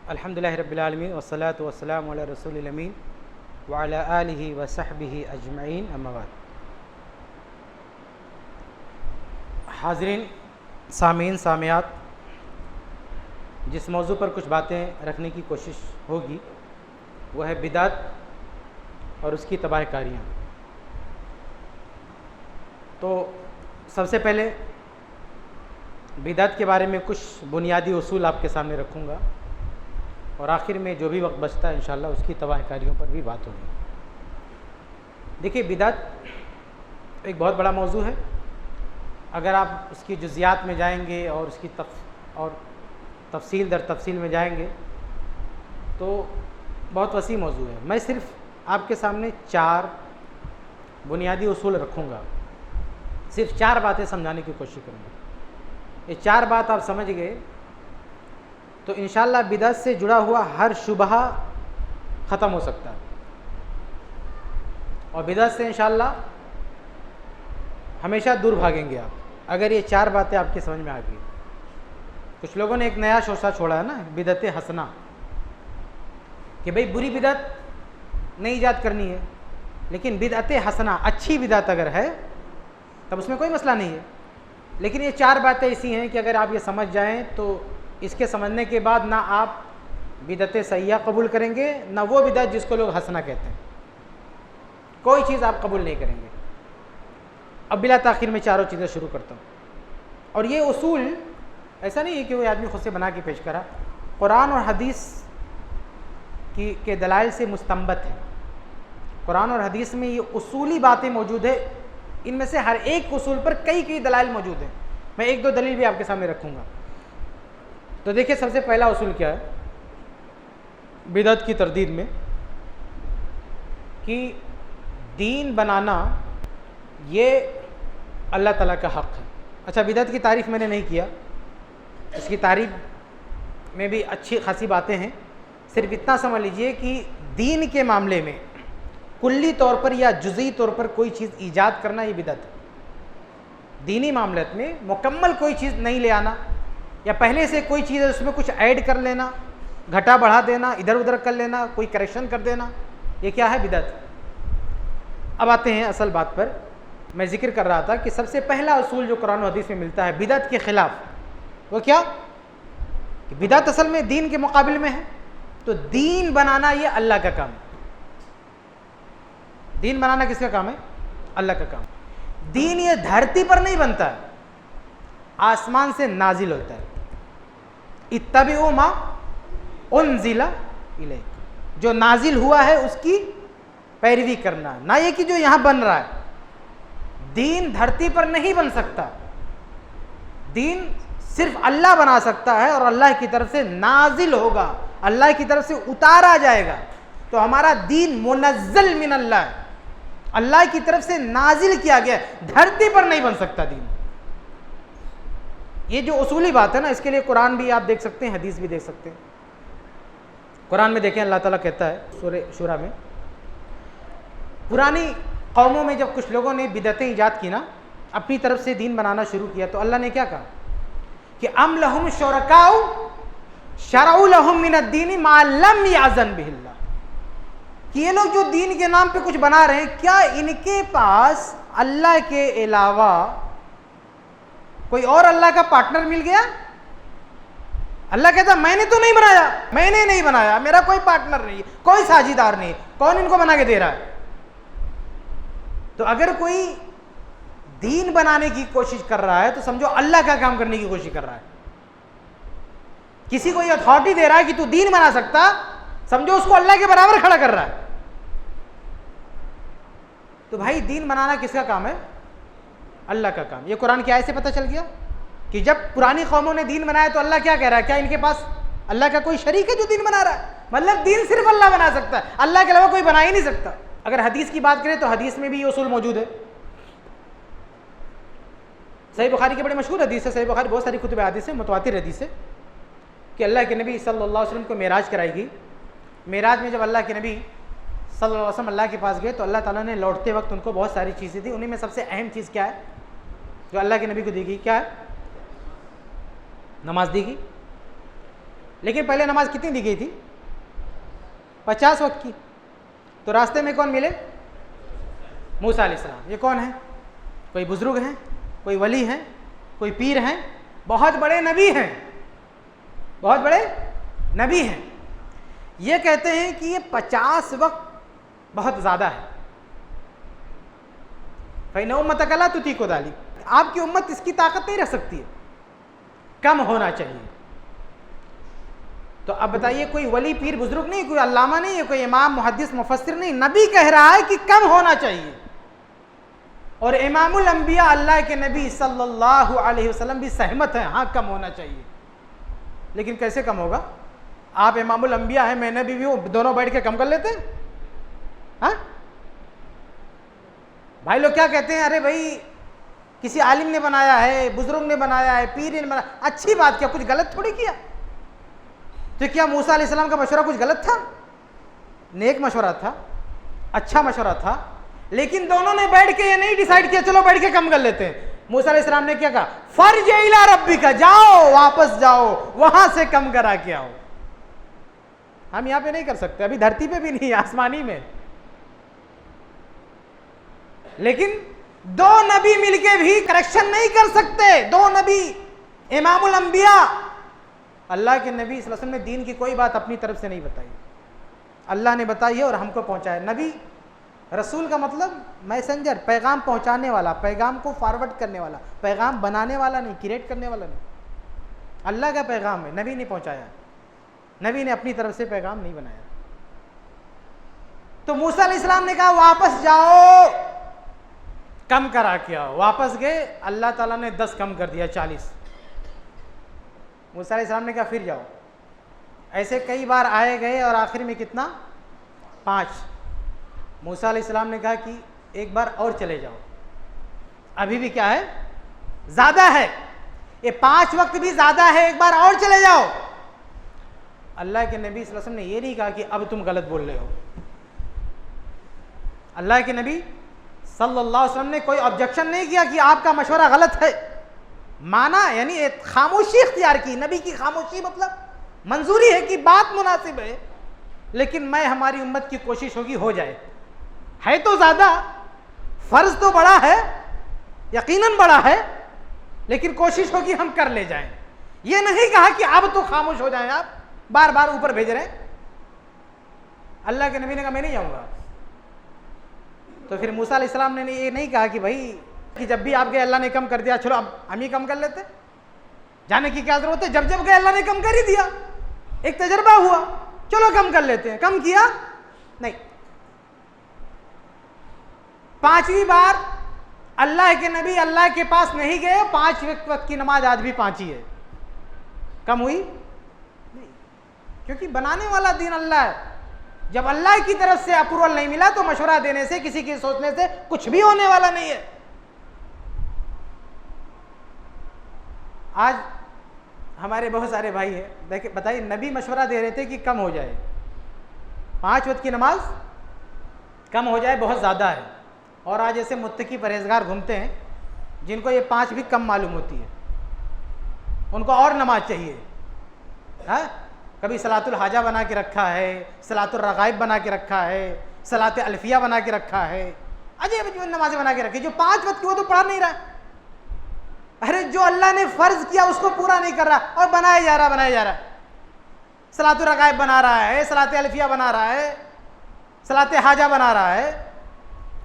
الحمدللہ رب العالمین والصلاة والسلام علی رسول الامین وعلی آلہ وصحبہ اجمعین اما بعد۔ حاضرین، سامعین، سامعات، جس موضوع پر کچھ باتیں رکھنے کی کوشش ہوگی وہ ہے بدعت اور اس کی تباہ کاریاں۔ تو سب سے پہلے بدعت کے بارے میں کچھ بنیادی اصول آپ کے سامنے رکھوں گا، اور آخر میں جو بھی وقت بچتا ہے انشاءاللہ اس کی تباہ کاریوں پر بھی بات ہوگی۔ دیکھیے، بدعت ایک بہت بڑا موضوع ہے۔ اگر آپ اس کی جزیات میں جائیں گے اور اس کی تفصیل در تفصیل میں جائیں گے تو بہت وسیع موضوع ہے۔ میں صرف آپ کے سامنے 4 بنیادی اصول رکھوں گا، صرف 4 باتیں سمجھانے کی کوشش کروں گا۔ یہ 4 بات آپ سمجھ گئے تو انشاءاللہ بدعت سے جڑا ہوا ہر شبہہ ختم ہو سکتا ہے، اور بدعت سے انشاءاللہ ہمیشہ دور بھاگیں گے آپ اگر یہ 4 باتیں آپ کی سمجھ میں آ گئی۔ کچھ لوگوں نے ایک نیا شوشہ چھوڑا ہے نا، بدعت حسنہ، کہ بھئی بری بدعت نہیں ایجاد کرنی ہے، لیکن بدعت حسنہ، اچھی بدعت اگر ہے تب اس میں کوئی مسئلہ نہیں ہے۔ لیکن یہ 4 باتیں ایسی ہیں کہ اگر آپ یہ سمجھ جائیں تو اس کے سمجھنے کے بعد نہ آپ بدعت سیئہ قبول کریں گے، نہ وہ بدعت جس کو لوگ حسنہ کہتے ہیں، کوئی چیز آپ قبول نہیں کریں گے۔ اب بلا تاخیر میں 4 چیزیں شروع کرتا ہوں، اور یہ اصول ایسا نہیں ہے کہ وہ آدمی خود سے بنا کے پیش کرا، قرآن اور حدیث کے دلائل سے مستنبت ہے۔ قرآن اور حدیث میں یہ اصولی باتیں موجود ہے، ان میں سے ہر ایک اصول پر کئی دلائل موجود ہیں۔ میں 1-2 دلیل بھی آپ کے سامنے رکھوں گا۔ تو دیکھیں، سب سے پہلا اصول کیا ہے بدعت کی تردید میں، کہ دین بنانا یہ اللہ تعالیٰ کا حق ہے۔ اچھا، بدعت کی تعریف میں نے نہیں کیا، اس کی تعریف میں بھی اچھی خاصی باتیں ہیں، صرف اتنا سمجھ لیجئے کہ دین کے معاملے میں کلی طور پر یا جزئی طور پر کوئی چیز ایجاد کرنا یہ بدعت ہے۔ دینی معاملات میں مکمل کوئی چیز نہیں لے آنا، یا پہلے سے کوئی چیز ہے اس میں کچھ ایڈ کر لینا، گھٹا بڑھا دینا، ادھر ادھر کر لینا، کوئی کریکشن کر دینا، یہ کیا ہے؟ بدعت۔ اب آتے ہیں اصل بات پر۔ میں ذکر کر رہا تھا کہ سب سے پہلا اصول جو قرآن و حدیث میں ملتا ہے بدعت کے خلاف، وہ کیا؟ کہ بدعت اصل میں دین کے مقابل میں ہے، تو دین بنانا یہ اللہ کا کام ہے۔ دین بنانا کس کا کام ہے؟ اللہ کا کام۔ دین یہ دھرتی پر نہیں بنتا ہے، آسمان سے نازل ہوتا ہے۔ اتبعوا ما انزل الیکم، جو نازل ہوا ہے اس کی پیروی کرنا، نہ یہ کہ جو یہاں بن رہا ہے۔ دین دھرتی پر نہیں بن سکتا، دین صرف اللہ بنا سکتا ہے، اور اللہ کی طرف سے نازل ہوگا، اللہ کی طرف سے اتارا جائے گا۔ تو ہمارا دین منزل من اللہ ہے، اللہ کی طرف سے نازل کیا گیا ہے، دھرتی پر نہیں بن سکتا دین۔ یہ جو اصولی بات ہے نا، اس کے لیے قرآن بھی آپ دیکھ سکتے ہیں، حدیث بھی دیکھ سکتے ہیں۔ قرآن میں دیکھیں، اللہ تعالیٰ کہتا ہے سورہ شورى میں، پرانی قوموں میں جب کچھ لوگوں نے بدعتیں ایجاد کی نا، اپنی طرف سے دین بنانا شروع کیا، تو اللہ نے کیا کہا کہ ام لہم شرکاء شرعوا لہم من الدین ما لم یأذن بہ اللہ، کہ یہ لوگ جو دین کے نام پہ کچھ بنا رہے ہیں، کیا ان کے پاس اللہ کے علاوہ کوئی اور اللہ کا پارٹنر مل گیا؟ اللہ کہتا میں نے تو نہیں بنایا، میں نے نہیں بنایا، میرا کوئی پارٹنر نہیں، کوئی ساجھیدار نہیں، کون ان کو بنا کے دے رہا ہے؟ تو اگر کوئی دین بنانے کی کوشش کر رہا ہے تو سمجھو اللہ کا کام کرنے کی کوشش کر رہا ہے۔ کسی کو یہ اتھارٹی دے رہا ہے کہ تو دین بنا سکتا، سمجھو اس کو اللہ کے برابر کھڑا کر رہا ہے۔ تو بھائی، دین بنانا کس کا کام ہے؟ اللہ کا کام۔ یہ قرآن کی آیت سے پتہ چل گیا کہ جب پرانی قوموں نے دین بنایا تو اللہ کیا کہہ رہا ہے؟ کیا ان کے پاس اللہ کا کوئی شریک ہے جو دین بنا رہا ہے؟ مطلب دین صرف اللہ بنا سکتا ہے، اللہ کے علاوہ کوئی بنا ہی نہیں سکتا۔ اگر حدیث کی بات کریں تو حدیث میں بھی یہ اصول موجود ہے۔ صحیح بخاری کی بڑی مشہور حدیث ہے، صحیح بخاری بہت ساری کتب حدیث ہے، متواتر حدیث ہے، کہ اللہ کے نبی صلی اللہ علیہ وسلم کو معراج کرائی گئی۔ معراج میں جب اللہ کے نبی صلی اللہ علیہ وسلم اللہ کے پاس گئے تو اللہ تعالیٰ نے لوٹتے وقت ان کو بہت ساری چیزیں دی، انہیں میں سب سے اہم چیز کیا ہے جو اللہ کے نبی کو دی گئی؟ کیا ہے؟ نماز دی گئی۔ لیکن پہلے نماز کتنی دی گئی تھی؟ 50 وقت کی. تو راستے میں کون ملے؟ موسیٰ علیہ السلام. یہ کون ہیں؟ کوئی بزرگ ہیں، کوئی ولی ہیں، کوئی پیر ہیں، بہت بڑے نبی ہیں، بہت بڑے نبی ہیں. یہ کہتے ہیں کہ یہ 50 وقت بہت زیادہ ہے. فَإِنَّ أُمَّتَكَ لَا تُطِيقُ ذَلِكَ. آپ کی امت اس کی طاقت نہیں رکھ سکتی ہے، کم ہونا چاہیے. تو اب بتائیے، کوئی ولی پیر بزرگ نہیں، کوئی علامہ نہیں ہے، کوئی امام محدث مفسر نہیں، نبی کہہ رہا ہے کہ کم ہونا چاہیے. اور امام الانبیاء اللہ کے نبی صلی اللہ علیہ وسلم بھی سہمت ہیں، ہاں کم ہونا چاہیے. لیکن کیسے کم ہوگا؟ آپ امام الانبیاء ہیں، میں نبی بھی ہوں، دونوں بیٹھ کے کم کر لیتے ہیں؟ ہاں بھائی لوگ کیا کہتے ہیں، ارے بھائی کسی عالم نے بنایا ہے، بزرگ نے بنایا ہے، پیر نے بنایا. اچھی بات، کیا کچھ غلط تھوڑی کیا؟ تو کیا موسیٰ علیہ السلام کا مشورہ کچھ غلط تھا؟ نیک مشورہ تھا، اچھا مشورہ تھا. لیکن دونوں نے بیٹھ کے یہ نہیں ڈیسائیڈ کیا چلو بیٹھ کے کم کر لیتے ہیں. موسیٰ علیہ السلام نے کیا کہا؟ فَارْجِعْ إِلَىٰ رَبِّكَ، جاؤ واپس جاؤ، وہاں سے کم کرا کے آؤ. ہم یہاں پہ نہیں کر سکتے، ابھی دھرتی پہ بھی نہیں، آسمانی میں. لیکن دو نبی مل کے بھی کریکشن نہیں کر سکتے. دو نبی، امام الانبیاء اللہ کے نبی صلی اللہ علیہ وسلم نے دین کی کوئی بات اپنی طرف سے نہیں بتائی، اللہ نے بتائی ہے اور ہم کو پہنچایا. نبی، رسول کا مطلب میسنجر، پیغام پہنچانے والا، پیغام کو فارورڈ کرنے والا، پیغام بنانے والا نہیں، کریٹ کرنے والا نہیں. اللہ کا پیغام ہے، نبی نے پہنچایا، نبی نے اپنی طرف سے پیغام نہیں بنایا. تو موسیٰ علیہ السلام نے کہا واپس جاؤ، کم کرا کے آؤ. واپس گئے، اللہ تعالیٰ نے 10 کم کر دیا، 40. موسیٰ علیہ السلام نے کہا پھر جاؤ. ایسے کئی بار آئے گئے اور آخر میں کتنا؟ 5. موسیٰ علیہ السلام نے کہا کہ ایک بار اور چلے جاؤ، ابھی بھی کیا ہے؟ زیادہ ہے. یہ 5 وقت بھی زیادہ ہے، ایک بار اور چلے جاؤ. اللہ کے نبی صلی اللہ علیہ وسلم نے یہ نہیں کہا کہ اب تم غلط بول رہے ہو. اللہ کے نبی صلی اللہ علیہ وسلم نے کوئی آبجیکشن نہیں کیا کہ آپ کا مشورہ غلط ہے. مانا یعنی ایک خاموشی اختیار کی. نبی کی خاموشی مطلب منظوری ہے کہ بات مناسب ہے، لیکن میں ہماری امت کی کوشش ہوگی ہو جائے. ہے تو زیادہ، فرض تو بڑا ہے، یقیناً بڑا ہے، لیکن کوشش ہوگی ہم کر لے جائیں. یہ نہیں کہا کہ اب تو خاموش ہو جائیں، آپ بار بار اوپر بھیج رہے ہیں. اللہ کے نبی نے کہا میں نہیں جاؤں گا. تو پھر موسیٰ علیہ السلام نے یہ نہیں کہا کہ بھائی کہ جب بھی آپ گئے اللہ نے کم کر دیا، چلو اب ہم ہی کم کر لیتے، جانے کی کیا ضرورت ہے؟ جب جب گئے اللہ نے کم کر ہی دیا، ایک تجربہ ہوا، چلو کم کر لیتے ہیں. کم کیا نہیں. 5ویں بار اللہ کے نبی اللہ کے پاس نہیں گئے. 5 وقت کی نماز آج بھی 5 ہی ہے. کم ہوئی نہیں، کیونکہ بنانے والا دین اللہ ہے. جب اللہ کی طرف سے اپروول نہیں ملا تو مشورہ دینے سے، کسی کی سوچنے سے کچھ بھی ہونے والا نہیں ہے. آج ہمارے بہت سارے بھائی ہیں، دیکھیں بتائیے، نبی مشورہ دے رہے تھے کہ کم ہو جائے، 5 وقت کی نماز کم ہو جائے، بہت زیادہ ہے. اور آج ایسے متقی پرہیزگار گھومتے ہیں جن کو یہ 5 بھی کم معلوم ہوتی ہے، ان کو اور نماز چاہیے. ہاں، کبھی صلاۃ الحاجہ بنا کے رکھا ہے، صلاۃ الرغائب بنا کے رکھا ہے، صلاۃ الفیہ بنا کے رکھا ہے، عجیب عجیب نمازیں بنا کے رکھی. جو 5 وقت کی وہ تو پڑھا نہیں رہا. ارے جو اللہ نے فرض کیا اس کو پورا نہیں کر رہا اور بنایا جا رہا. صلاۃ الرغائب بنا رہا ہے، صلاۃ الفیہ بنا رہا ہے، صلاۃ حاجہ بنا رہا ہے.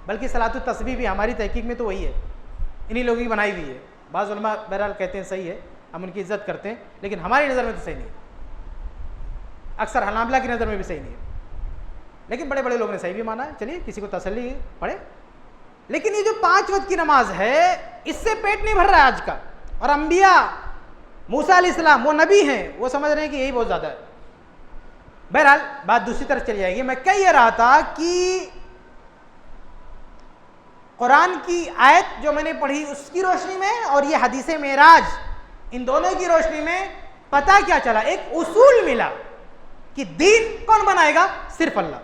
بلکہ صلاۃ التسبیح بھی ہماری تحقیق میں تو وہی ہے، انہی لوگوں کی بنائی ہوئی ہے. بعض علماء بہرحال کہتے ہیں صحیح ہے، ہم ان کی عزت کرتے ہیں، لیکن ہماری نظر میں تو صحیح نہیں ہے. اکثر حنابلہ کی نظر میں بھی صحیح نہیں ہے، لیکن بڑے بڑے لوگوں نے صحیح بھی مانا ہے. چلیے کسی کو تسلی پڑھے. لیکن یہ جو 5 وقت کی نماز ہے، اس سے پیٹ نہیں بھر رہا ہے آج کا. اور انبیاء، موسیٰ علیہ السلام وہ نبی ہیں، وہ سمجھ رہے ہیں کہ یہی بہت زیادہ ہے. بہرحال بات دوسری طرف چلی جائے گی. میں کہہ یہ رہا تھا کہ قرآن کی آیت جو میں نے پڑھی اس کی روشنی میں اور یہ حدیث معراج، ان دونوں کی روشنی میں پتہ کیا چلا؟ ایک اصول ملا کہ دین کون بنائے گا؟ صرف اللہ.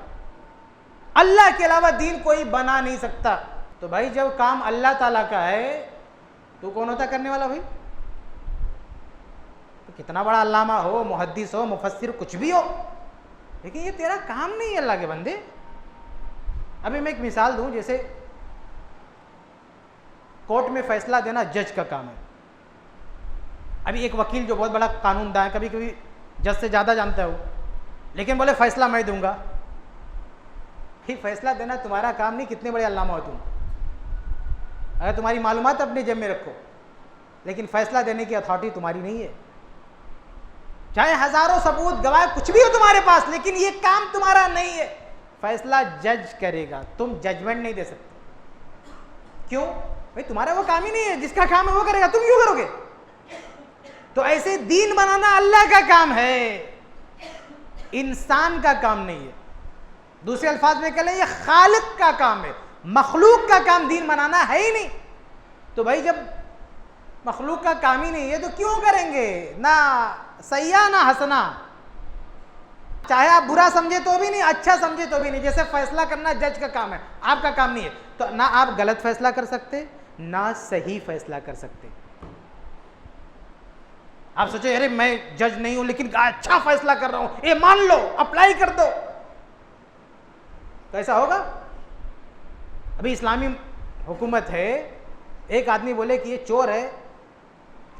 اللہ کے علاوہ دین کوئی بنا نہیں سکتا. تو بھائی جب کام اللہ تعالیٰ کا ہے تو کون ہوتا کرنے والا؟ بھائی تو کتنا بڑا علامہ ہو، محدث ہو، مفسر، کچھ بھی ہو، لیکن یہ تیرا کام نہیں ہے اللہ کے بندے. ابھی میں ایک مثال دوں، جیسے کورٹ میں فیصلہ دینا جج کا کام ہے. ابھی ایک وکیل جو بہت بڑا قانون داں ہے، کبھی کبھی جج سے زیادہ جانتا ہے وہ، لیکن بولے فیصلہ میں دوں گا. فیصلہ دینا تمہارا کام نہیں، کتنے بڑے علامہ ہو تم. اگر تمہاری معلومات اپنے جیب میں رکھو، لیکن فیصلہ دینے کی اتھارٹی تمہاری نہیں ہے. چاہے ہزاروں ثبوت گواہ کچھ بھی ہو تمہارے پاس، لیکن یہ کام تمہارا نہیں ہے. فیصلہ جج کرے گا، تم ججمنٹ نہیں دے سکتے. کیوں؟ بھائی تمہارا وہ کام ہی نہیں ہے، جس کا کام ہے وہ کرے گا، تم کیوں کرو گے؟ تو ایسے دین بنانا اللہ کا کام ہے، انسان کا کام نہیں ہے. دوسرے الفاظ میں کہہ لیں یہ خالق کا کام ہے، مخلوق کا کام دین بنانا ہے ہی نہیں. تو بھائی جب مخلوق کا کام ہی نہیں ہے تو کیوں کریں گے؟ نہ سیاح نہ حسنا، چاہے آپ برا سمجھے تو بھی نہیں، اچھا سمجھے تو بھی نہیں. جیسے فیصلہ کرنا جج کا کام ہے، آپ کا کام نہیں ہے، تو نہ آپ غلط فیصلہ کر سکتے نہ صحیح فیصلہ کر سکتے. آپ سوچے ارے میں جج نہیں ہوں لیکن اچھا فیصلہ کر رہا ہوں، یہ مان لو، اپلائی کر دو، تو ایسا ہوگا؟ ابھی اسلامی حکومت ہے، ایک آدمی بولے کہ یہ چور ہے،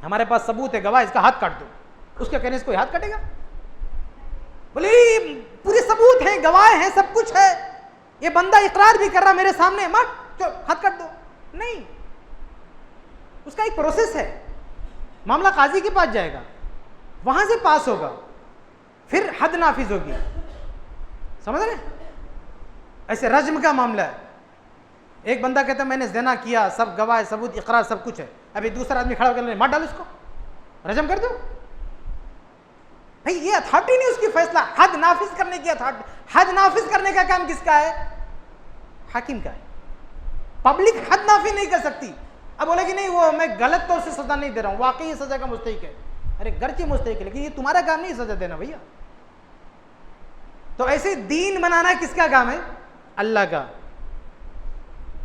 ہمارے پاس ثبوت ہے، گواہ، اس کا ہاتھ کاٹ دو. اس کے کہنے سے کوئی ہاتھ کٹے گا؟ بولے پورے ثبوت ہیں، گواہ ہیں، سب کچھ ہے، یہ بندہ اقرار بھی کر رہا میرے سامنے، مت ہاتھ کٹ دو. نہیں، اس کا ایک پروسیس ہے. معاملہ قاضی کے پاس جائے گا، وہاں سے پاس ہوگا، پھر حد نافذ ہوگی. سمجھ رہے؟ ایسے رجم کا معاملہ ہے. ایک بندہ کہتا ہے میں نے زنا کیا، سب گواہ، ثبوت، اقرار، سب کچھ ہے. ابھی دوسرا آدمی کھڑا ہو کر مار ڈالو اس کو، رجم کر دو. بھائی یہ اتھارٹی نہیں اس کی فیصلہ، حد نافذ کرنے کی اتھارٹی. حد نافذ کرنے کا کام کس کا ہے؟ حاکم کا ہے. پبلک حد نافذ نہیں کر سکتی. اب بولے کہ نہیں وہ میں غلط طور سے سزا نہیں دے رہا ہوں، واقعی سزا کا مستحق ہے. ارے گرچہ مستحق ہے لیکن یہ تمہارا کام نہیں سزا دینا بھیا. تو ایسے دین بنانا کس کا کام ہے؟ اللہ کا.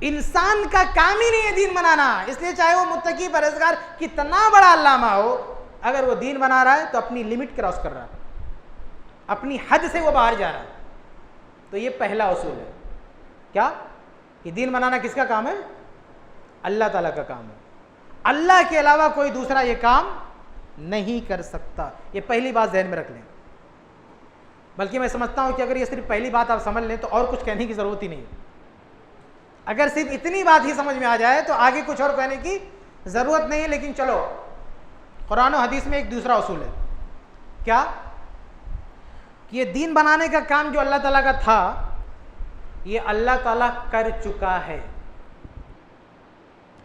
انسان کا کام ہی نہیں ہے دین بنانا. اس لیے چاہے وہ متقی پرہیزگار کتنا بڑا علامہ ہو، اگر وہ دین بنا رہا ہے تو اپنی لمٹ کراس کر رہا ہے، اپنی حد سے وہ باہر جا رہا ہے. تو یہ پہلا اصول ہے. کیا؟ کہ دین بنانا کس کا کام ہے؟ اللہ تعالیٰ کا کام ہے. اللہ کے علاوہ کوئی دوسرا یہ کام نہیں کر سکتا. یہ پہلی بات ذہن میں رکھ لیں. بلکہ میں سمجھتا ہوں کہ اگر یہ صرف پہلی بات آپ سمجھ لیں تو اور کچھ کہنے کی ضرورت ہی نہیں ہے. اگر صرف اتنی بات ہی سمجھ میں آ جائے تو آگے کچھ اور کہنے کی ضرورت نہیں ہے. لیکن چلو، قرآن و حدیث میں ایک دوسرا اصول ہے. کیا؟ کہ یہ دین بنانے کا کام جو اللہ تعالیٰ کا تھا، یہ اللہ تعالیٰ کر چکا ہے،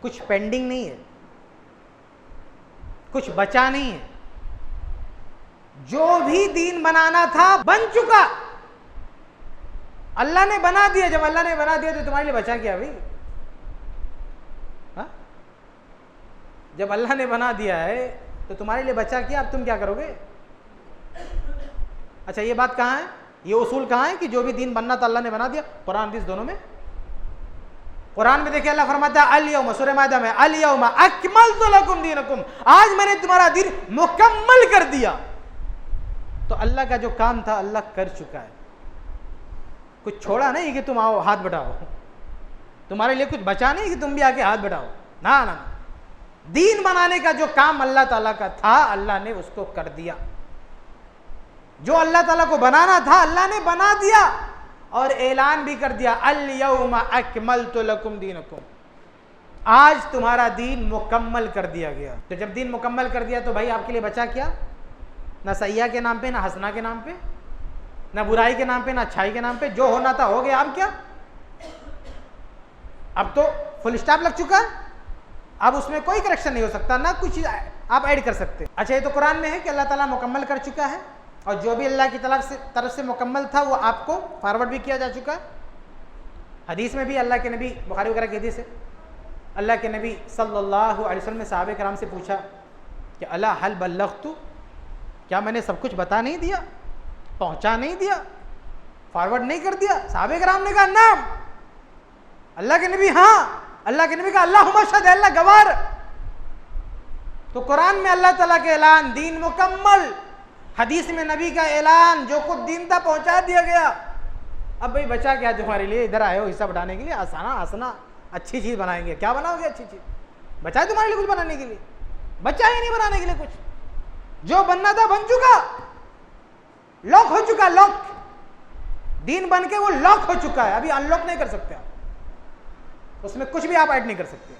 کچھ پینڈنگ نہیں ہے، کچھ بچا نہیں ہے. جو بھی دین بنانا تھا بن چکا. اللہ نے بنا دیا. جب اللہ نے بنا دیا تو تمہارے لیے بچا کیا بھائی؟ جب اللہ نے بنا دیا ہے تو تمہارے لیے بچا کیا، اب تم کیا کرو گے؟ اچھا یہ بات کہاں ہے؟ یہ اصول کہاں ہے کہ جو بھی دین بننا تھا اللہ نے بنا دیا؟ قرآن حدیث دونوں میں. قرآن میں دیکھیں اللہ فرماتا ہے الیوم، سورہ مائدہ میں، الیوم اکملت لکم دینکم، آج میں نے تمہارا دین مکمل کر دیا. تو اللہ کا جو کام تھا اللہ کر چکا ہے. کچھ چھوڑا نہیں کہ تم آؤ ہاتھ بٹاؤ، تمہارے لیے کچھ بچا نہیں کہ تم بھی آ کے ہاتھ بٹاؤ. نہ نہ، دین بنانے کا جو کام اللہ تعالیٰ کا تھا اللہ نے اس کو کر دیا. جو اللہ تعالیٰ کو بنانا تھا اللہ نے بنا دیا، اور اعلان بھی کر دیا الیوم اکملت لکم دینکم، آج تمہارا دین مکمل کر دیا گیا. تو جب دین مکمل کر دیا تو بھائی آپ کے لیے بچا کیا؟ نہ سیاح کے نام پہ، نہ حسنا کے نام پہ، نہ برائی کے نام پہ، نہ اچھائی کے نام پہ. جو ہونا تھا ہو گیا. اب کیا؟ اب تو فل اسٹاپ لگ چکا ہے. اب اس میں کوئی کریکشن نہیں ہو سکتا، نہ کچھ آپ ایڈ کر سکتے. اچھا یہ تو قرآن میں ہے کہ اللہ تعالیٰ مکمل کر چکا ہے، اور جو بھی اللہ کی طرف سے مکمل تھا وہ آپ کو فارورڈ بھی کیا جا چکا ہے. حدیث میں بھی اللہ کے نبی، بخاری وغیرہ کی حدیث ہے، اللہ کے نبی صلی اللہ علیہ وسلم نے صحابہ کرام سے پوچھا کہ الا هل بلغت، کیا میں نے سب کچھ بتا نہیں دیا، پہنچا نہیں دیا، فارورڈ نہیں کر دیا؟ صحابہ کرام نے کہا نعم. اللہ کے نبی ہاں. اللہ کے نبی کہا اللہم اشہد، اللہ گوار. تو تو قرآن میں اللہ تعالیٰ کا اعلان دین مکمل، حدیث میں نبی کا اعلان جو خود دین تک پہنچا دیا گیا. اب بھائی بچا کیا تمہارے لیے؟ ادھر آئے ہو حصہ بٹانے کے لیے، آسنا اچھی چیز بنائیں گے. کیا بناؤ گے اچھی چیز؟ بچا ہے تمہارے لیے کچھ بنانے کے لیے؟ بچا ہی نہیں بنانے کے لیے کچھ. جو بننا تھا بن چکا، لاک ہو چکا، لاک. دین بن کے وہ لاک ہو چکا ہے، ابھی ان لاک نہیں کر سکتے آپ، اس میں کچھ بھی آپ ایڈ نہیں کر سکتے.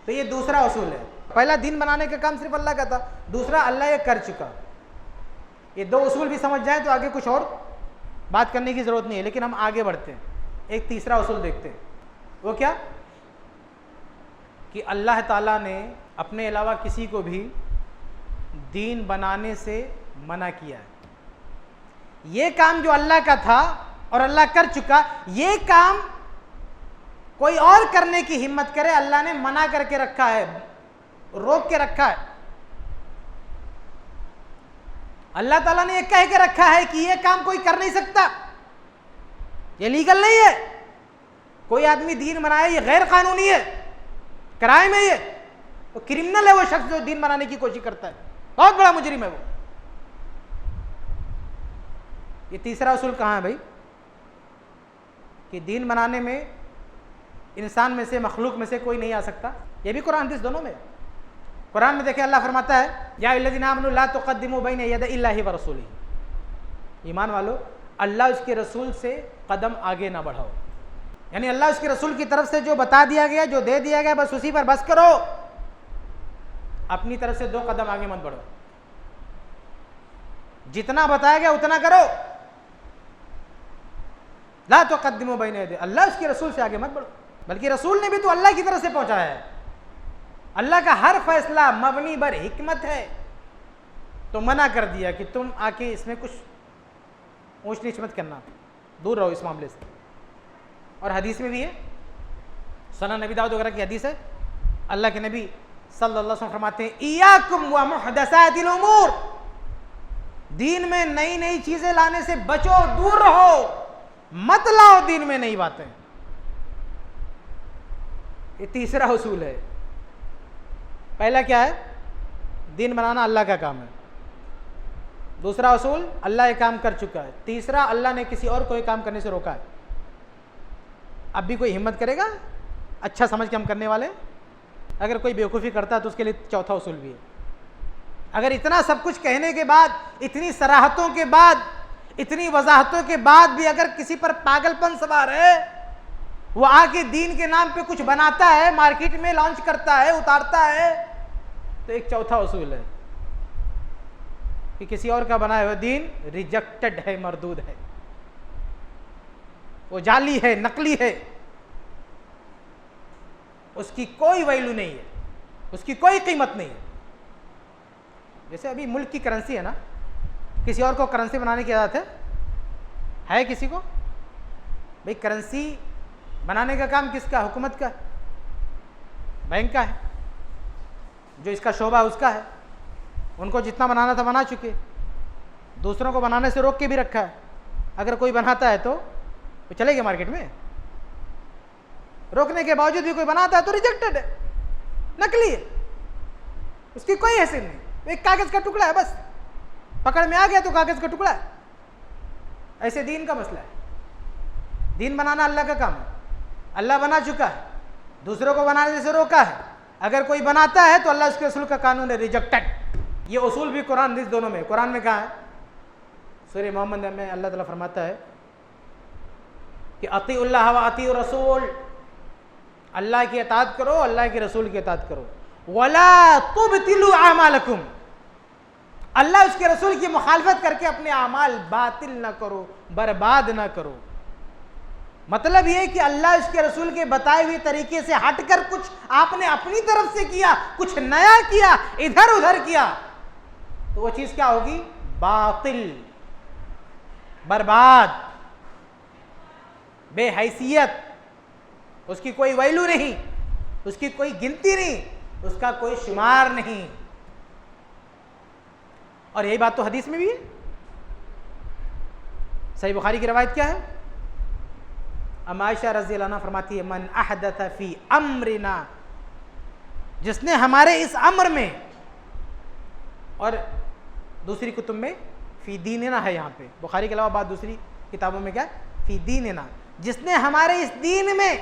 تو یہ دوسرا اصول ہے. پہلا دین بنانے کا کام صرف اللہ کا تھا، دوسرا اللہ یہ کر چکا. یہ دو اصول بھی سمجھ جائیں تو آگے کچھ اور بات کرنے کی ضرورت نہیں ہے. لیکن ہم آگے بڑھتے ہیں، ایک تیسرا اصول دیکھتے ہیں. وہ کیا؟ کہ اللہ تعالیٰ نے اپنے علاوہ کسی کو بھی دین بنانے سے منع کیا ہے. یہ کام جو اللہ کا تھا اور اللہ کر چکا، یہ کام کوئی اور کرنے کی ہمت کرے، اللہ نے منع کر کے رکھا ہے، روک کے رکھا ہے. اللہ تعالیٰ نے یہ کہہ کے رکھا ہے کہ یہ کام کوئی کر نہیں سکتا، یہ لیگل نہیں ہے. کوئی آدمی دین بنائے یہ غیر قانونی ہے، کرائم ہے، یہ کرمنل ہے. وہ شخص جو دین بنانے کی کوشش کرتا ہے بہت بڑا مجرم ہے وہ. یہ تیسرا اصول کہاں ہے بھائی؟ کہ دین بنانے میں انسان میں سے، مخلوق میں سے کوئی نہیں آ سکتا. یہ بھی قرآن حدیث دونوں میں. قرآن میں دیکھیں اللہ فرماتا ہے یا الذین آمنوا لا تقدموا بین یدی اللہ ورسولہ. ایمان والو، اللہ اس کے رسول سے قدم آگے نہ بڑھاؤ. یعنی اللہ اس کے رسول کی طرف سے جو بتا دیا گیا، جو دے دیا گیا، بس اسی پر بس کرو، اپنی طرف سے 2 قدم آگے مت بڑھو. جتنا بتایا گیا اتنا کرو. لا تقدموا بین یدی، اللہ اس کے رسول سے آگے مت بڑھو. بلکہ رسول نے بھی تو اللہ کی طرف سے پہنچایا ہے. اللہ کا ہر فیصلہ مبنی بر حکمت ہے. تو منع کر دیا کہ تم آ کے اس میں کچھ اونچ نیچ مت کرنا، دور رہو اس معاملے سے. اور حدیث میں بھی ہے، سنن نبی داؤد وغیرہ کی حدیث ہے، اللہ کے نبی صلی اللہ علیہ وسلم فرماتے ہیں ایاکم ومحدثات الامور، دین میں نئی نئی چیزیں لانے سے بچو، دور رہو، مت لاؤ دین میں نئی باتیں. یہ تیسرا اصول ہے. پہلا کیا ہے؟ دین بنانا اللہ کا کام ہے. دوسرا اصول اللہ یہ کام کر چکا ہے. تیسرا اللہ نے کسی اور کو یہ کام کرنے سے روکا ہے. اب بھی کوئی ہمت کرے گا اچھا سمجھ کے ہم کرنے والے؟ اگر کوئی بیوقوفی کرتا ہے تو اس کے لیے چوتھا اصول بھی ہے. اگر اتنا سب کچھ کہنے کے بعد، اتنی صراحتوں کے بعد، اتنی وضاحتوں کے بعد بھی اگر کسی پر پاگل پن سوار ہے، وہ آ کے دین کے نام پہ کچھ بناتا ہے، مارکیٹ میں لانچ کرتا ہے، اتارتا ہے، تو ایک چوتھا اصول ہے کہ کسی اور کا بنایا ہوا دین ریجیکٹڈ ہے، مردود ہے، وہ جعلی ہے، نقلی ہے، اس کی کوئی ویلو نہیں ہے، اس کی کوئی قیمت نہیں ہے. جیسے ابھی ملک کی کرنسی ہے نا، کسی اور کو کرنسی بنانے کی اجازت ہے کسی کو؟ بھئی کرنسی بنانے کا کام کس کا؟ حکومت کا، بینک کا ہے، جو اس کا شعبہ اس کا ہے. ان کو جتنا بنانا تھا بنا چکے، دوسروں کو بنانے سے روک کے بھی رکھا ہے. اگر کوئی بناتا ہے تو وہ چلے گا مارکیٹ میں، روکنے کے باوجود بھی کوئی بناتا ہے تو ریجیکٹڈ ہے، نقلی ہے، اس کی کوئی حیثیت نہیں، ایک کاغذ کا ٹکڑا ہے، بس پکڑ میں آ گیا تو کاغذ کا ٹکڑا ہے. ایسے دین کا مسئلہ ہے. دین بنانا اللہ کا کام ہے، اللہ بنا چکا ہے، دوسروں کو بنانے سے روکا ہے. اگر کوئی بناتا ہے تو اللہ اس کے رسول کا قانون ہے ریجیکٹڈ. یہ اصول بھی قرآن حدیث دونوں میں. قرآن میں کہا ہے، سورہ محمد میں اللہ تعالیٰ فرماتا ہے کہ اطیعوا اللہ و اطیعوا الرسول، اللہ کی اطاعت کرو، اللہ کے رسول کی اطاعت کرو. ولا تبطلوا اعمالکم، اللہ اس کے رسول کی مخالفت کر کے اپنے اعمال باطل نہ کرو، برباد نہ کرو. مطلب یہ کہ اللہ اس کے رسول کے بتائے ہوئے طریقے سے ہٹ کر کچھ آپ نے اپنی طرف سے کیا، کچھ نیا کیا، ادھر ادھر کیا، تو وہ چیز کیا ہوگی؟ باطل، برباد، بے حیثیت، اس کی کوئی ویلو نہیں، اس کی کوئی گنتی نہیں، اس کا کوئی شمار نہیں. اور یہی بات تو حدیث میں بھی ہے. صحیح بخاری کی روایت کیا ہے؟ ام عائشہ رضی اللہ عنہ فرماتی ہے من احدث فی امرنا، جس نے ہمارے اس امر میں، اور دوسری کتب میں فی دیننا ہے، یہاں پہ بخاری کے علاوہ بعد دوسری کتابوں میں کیا ہے؟ فی دیننا، جس نے ہمارے اس دین میں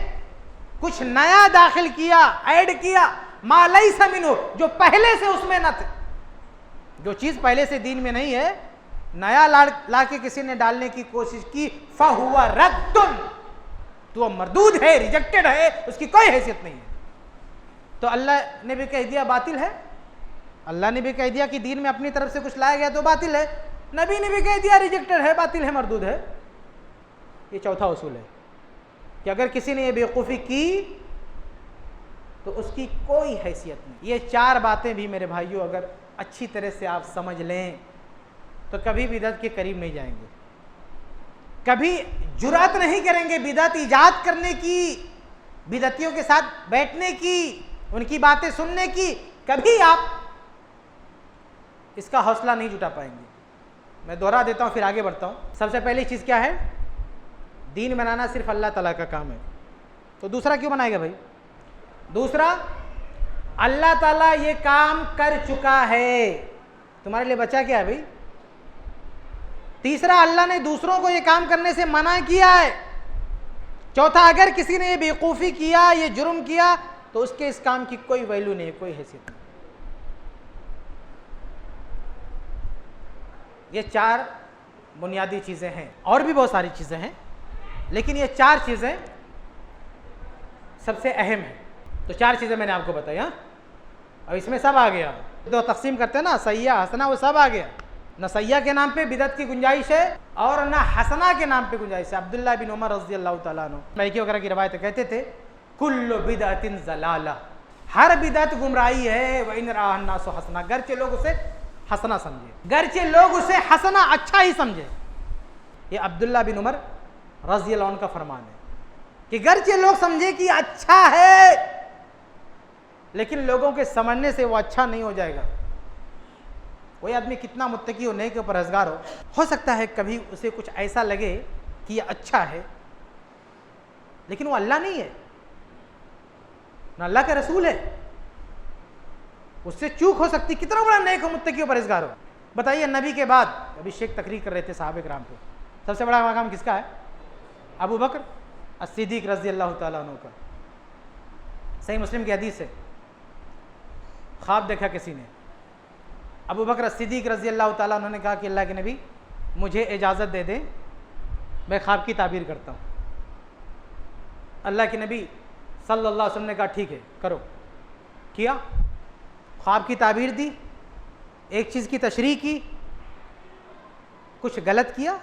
کچھ نیا داخل کیا، ایڈ کیا، ما لیس منہ، جو پہلے سے اس میں نہ تھے، جو چیز پہلے سے دین میں نہیں ہے، نیا لا کے کسی نے ڈالنے کی کوشش کی، فہو رد، تو وہ مردود ہے، ریجیکٹڈ ہے، اس کی کوئی حیثیت نہیں ہے۔ تو اللہ نے بھی کہہ دیا باطل ہے، اللہ نے بھی کہہ دیا کہ دین میں اپنی طرف سے کچھ لایا گیا تو باطل ہے، نبی نے بھی کہہ دیا ریجیکٹڈ ہے، باطل ہے، مردود ہے۔ یہ چوتھا اصول ہے کہ اگر کسی نے یہ بیوقوفی کی تو اس کی کوئی حیثیت نہیں۔ یہ چار باتیں بھی میرے بھائیوں اگر اچھی طرح سے آپ سمجھ لیں تو کبھی بدعت کے قریب نہیں جائیں گے، کبھی جرأت نہیں کریں گے بدعت ایجاد کرنے کی، بدعتیوں کے ساتھ بیٹھنے کی، ان کی باتیں سننے کی، کبھی آپ اس کا حوصلہ نہیں جٹا پائیں گے۔ میں دوہرا دیتا ہوں پھر آگے بڑھتا ہوں۔ سب سے پہلی چیز کیا ہے؟ دین بنانا صرف اللہ تعالیٰ کا کام ہے، تو دوسرا کیوں بنائے گا بھائی؟ دوسرا، اللہ تعالیٰ یہ کام کر چکا ہے، تمہارے لیے بچا کیا ہے بھائی؟ تیسرا، اللہ نے دوسروں کو یہ کام کرنے سے منع کیا ہے۔ چوتھا، اگر کسی نے یہ بیوقوفی کیا، یہ جرم کیا، تو اس کے اس کام کی کوئی ویلیو نہیں ہے، کوئی حیثیت نہیں۔ یہ چار بنیادی چیزیں ہیں، اور بھی بہت ساری چیزیں ہیں، لیکن یہ چار چیزیں سب سے اہم ہیں۔ تو چار چیزیں میں نے آپ کو بتائی، ہاں، اور اس میں سب آ گیا۔ جو تقسیم کرتے ہیں نا سیاح حسنہ، وہ سب آ گیا۔ نہ سیاح کے نام پہ بدعت کی گنجائش ہے اور نہ حسنہ کے نام پہ گنجائش ہے۔ عبداللہ بن عمر رضی اللہ تعالیٰ عنہ مالکی وغیرہ کی روایت کہتے تھے کل بدعت ضلالہ، ہر بدعت گمراہی ہے، وَإِنْ رَآهَا النَّاسُ حَسَنًا، گرچہ لوگ اسے حسنہ سمجھے، گرچہ لوگ اسے حسنہ اچھا ہی سمجھے۔ یہ عبداللہ بن عمر رضی اللہ عنہ کا فرمان ہے کہ گرچہ لوگ سمجھے کہ اچھا ہے، لیکن لوگوں کے سمجھنے سے وہ اچھا نہیں ہو جائے گا۔ وہی آدمی کتنا متقی ہو، نیک و پرہیزگار ہو سکتا ہے کبھی اسے کچھ ایسا لگے کہ یہ اچھا ہے، لیکن وہ اللہ نہیں ہے، نہ اللہ کا رسول ہے، اس سے چوک ہو سکتی۔ کتنا بڑا نیک و متقی و پرہیزگار ہو، بتائیے۔ نبی کے بعد ابھی شیخ تقریر کر رہے تھے صحابہ کرام پہ، سب سے بڑا مقام کس کا ہے؟ ابو بکر الصدیق رضی اللہ تعالیٰ عنہ کا۔ صحیح مسلم کی حدیث ہے، خواب دیکھا کسی نے، ابو بکر الصدیق رضی اللہ تعالیٰ عنہ نے کہا کہ اللہ کے نبی مجھے اجازت دے دیں، میں خواب کی تعبیر کرتا ہوں۔ اللہ کے نبی صلی اللہ علیہ وسلم نے کہا ٹھیک ہے کرو، کیا، خواب کی تعبیر دی، ایک چیز کی تشریح کی، کچھ غلط کیا،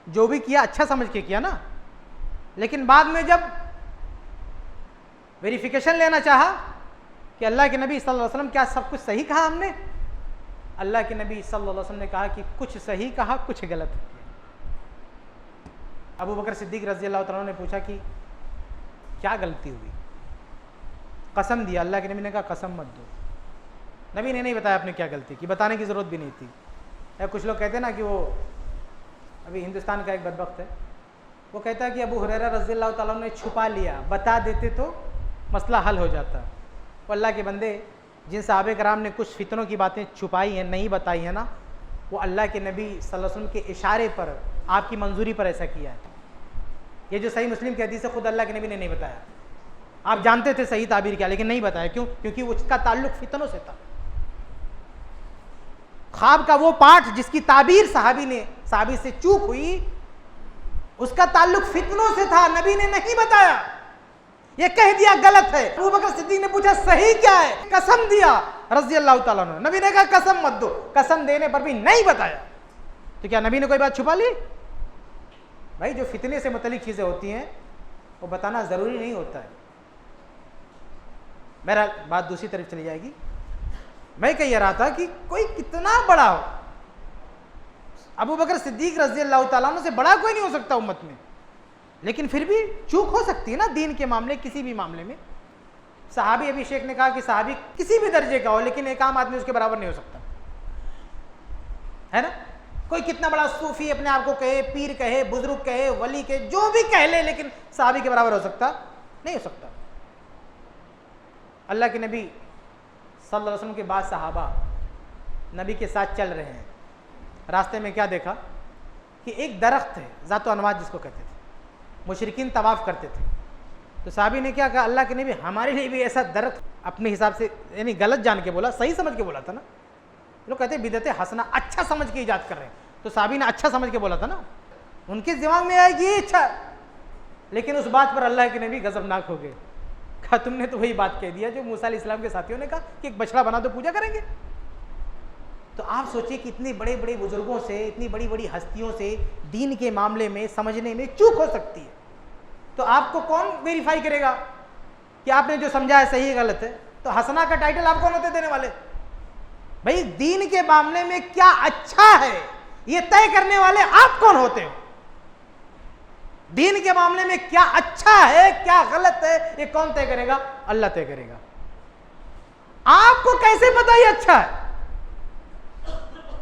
جو بھی کیا اچھا سمجھ کے کیا نا، لیکن بعد میں جب ویریفیکیشن لینا چاہا کہ اللہ کے نبی صلی اللہ علیہ وسلم کیا سب کچھ صحیح کہا ہم نے، اللہ کے نبی صلی اللہ علیہ وسلم نے کہا کہ کچھ صحیح کہا، کچھ غلط کیا۔ ابو بکر صدیق رضی اللہ تعالیٰ عنہ نے پوچھا کہ کیا غلطی ہوئی؟ قسم دیا، اللہ کے نبی نے کہا قسم مت دو۔ نبی نے نہیں بتایا آپ نے کیا غلطی کی، بتانے کی ضرورت بھی نہیں تھی۔ کچھ لوگ کہتے ہیں نا کہ وہ ابھی ہندوستان کا ایک بدبخت ہے، وہ کہتا ہے کہ ابو ہریرہ رضی اللہ تعالیٰ عنہ نے چھپا لیا، بتا دیتے تو مسئلہ حل ہو جاتا۔ وہ اللہ کے بندے، جن صحابہ کرام نے کچھ فتنوں کی باتیں چھپائی ہیں، نہیں بتائی ہیں نا، وہ اللہ کے نبی صلی اللہ علیہ وسلم کے اشارے پر، آپ کی منظوری پر ایسا کیا ہے۔ یہ جو صحیح مسلم کی حدیث ہے، خود اللہ کے نبی نے نہیں بتایا، آپ جانتے تھے صحیح تعبیر کیا، لیکن نہیں بتایا۔ کیوں؟ کیونکہ اس کا تعلق فتنوں سے تھا۔ خواب کا وہ پارٹ جس کی تعبیر صحابی سے چوک ہوئی، اس کا تعلق فتنوں سے تھا، نبی نے نہیں بتایا، یہ کہہ دیا غلط ہے۔ ابو بکر صدیق نے پوچھا صحیح کیا ہے، قسم دیا رضی اللہ تعالیٰ عنہ، نبی نے کہا قسم مت دو، قسم دینے پر بھی نہیں بتایا۔ تو کیا نبی نے کوئی بات چھپا لی؟ بھائی جو فتنے سے متعلق چیزیں ہوتی ہیں وہ بتانا ضروری نہیں ہوتا ہے۔ میرا بات دوسری طرف چلی جائے گی۔ میں کہہ رہا تھا کہ کوئی کتنا بڑا ہو، ابو بکر صدیق رضی اللہ تعالیٰ عنہ سے بڑا کوئی نہیں ہو سکتا امت میں، لیکن پھر بھی چوک ہو سکتی ہے نا دین کے معاملے، کسی بھی معاملے میں۔ صحابی، ابھی شیخ نے کہا کہ صحابی کسی بھی درجے کا ہو، لیکن ایک عام آدمی اس کے برابر نہیں ہو سکتا، ہے نا؟ کوئی کتنا بڑا صوفی اپنے آپ کو کہے، پیر کہے، بزرگ کہے، ولی کہے، جو بھی کہہ لے، لیکن صحابی کے برابر ہو سکتا نہیں ہو سکتا۔ اللہ کے نبی صلی اللہ علیہ وسلم کے بعد صحابہ نبی کے ساتھ چل رہے ہیں, راستے میں کیا دیکھا کہ ایک درخت ہے ذات و انواط جس کو کہتے تھے, مشرکین طواف کرتے تھے. تو صحابی نے کیا کہا, اللہ کے نبی ہمارے لیے بھی ایسا درخت, اپنے حساب سے یعنی غلط جان کے بولا, صحیح سمجھ کے بولا تھا نا. لوگ کہتے ہیں بدعت حسنہ, اچھا سمجھ کے ایجاد کر رہے ہیں, تو صحابی نے اچھا سمجھ کے بولا تھا نا, ان کے دماغ میں آئے گی یہ اچھا, لیکن اس بات پر اللہ کے نبی غضبناک ہو گئے, کہا تم نے تو وہی بات کہہ دیا جو موسیٰ علیہ السلام کے ساتھیوں نے کہا کہ ایک بچڑا بنا دو پوجا کریں گے. تو آپ سوچیں کہ اتنے بڑے بڑے بزرگوں سے, اتنی بڑی بڑی ہستیوں سے دین کے معاملے میں سمجھنے میں چوک ہو سکتی ہے, تو آپ کو کون ویریفائی کرے گا کہ آپ نے جو سمجھا ہے صحیح ہے غلط ہے؟ تو حسنہ کا ٹائٹل آپ کون ہوتے دینے والے؟ بھائی دین کے معاملے میں کیا اچھا ہے یہ طے کرنے والے آپ کون ہوتے ہو؟ دین کے معاملے میں کیا اچھا ہے کیا غلط ہے یہ کون طے کرے گا؟ اللہ طے کرے گا. آپ کو کیسے پتا یہ اچھا ہے؟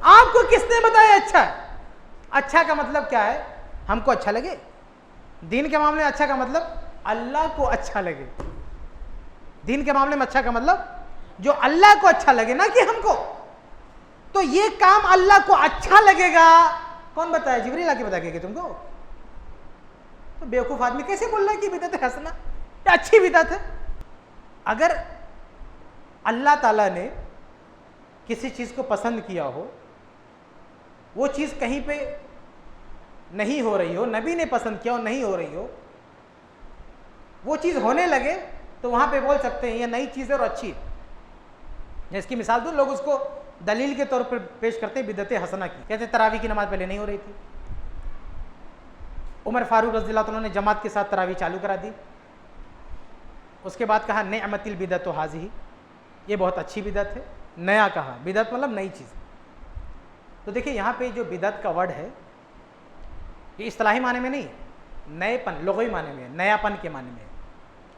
آپ کو کس نے بتایا اچھا ہے؟ اچھا کا مطلب کیا ہے؟ ہم کو اچھا لگے. دین کے معاملے میں اچھا کا مطلب اللہ کو اچھا لگے. دین کے معاملے میں اچھا کا مطلب جو اللہ کو اچھا لگے, نہ کہ ہم کو. تو یہ کام اللہ کو اچھا لگے گا کون بتایا؟ جبریل آ کے بتا کے تم کو. تو بیوقوف آدمی کیسے بول رہا ہے کہ بدعت حسنہ یہ اچھی بدعت ہے؟ اگر اللہ تعالیٰ نے کسی چیز کو پسند کیا ہو, وہ چیز کہیں پہ نہیں ہو رہی ہو, نبی نے پسند کیا ہو نہیں ہو رہی ہو, وہ چیز ہونے لگے تو وہاں پہ بول سکتے ہیں یہ نئی چیز ہے اور اچھی ہے. جس کی مثال دوں, لوگ اس کو دلیل کے طور پر پیش کرتے ہیں بدعت حسنہ کی. کہتے ہیں تراویح کی نماز پہلے نہیں ہو رہی تھی, عمر فاروق رضی اللہ عنہ نے جماعت کے ساتھ تراویح چالو کرا دی, اس کے بعد کہا نعمت البدعۃ ھذہ, یہ بہت اچھی بدعت ہے. نیا کہا, بدعت مطلب نئی چیز. تو دیکھیں یہاں پہ جو بدعت کا ورڈ ہے یہ اصطلاحی معنی میں نہیں, نئے پن لغوی معنی میں, نیا پن کے معنی میں,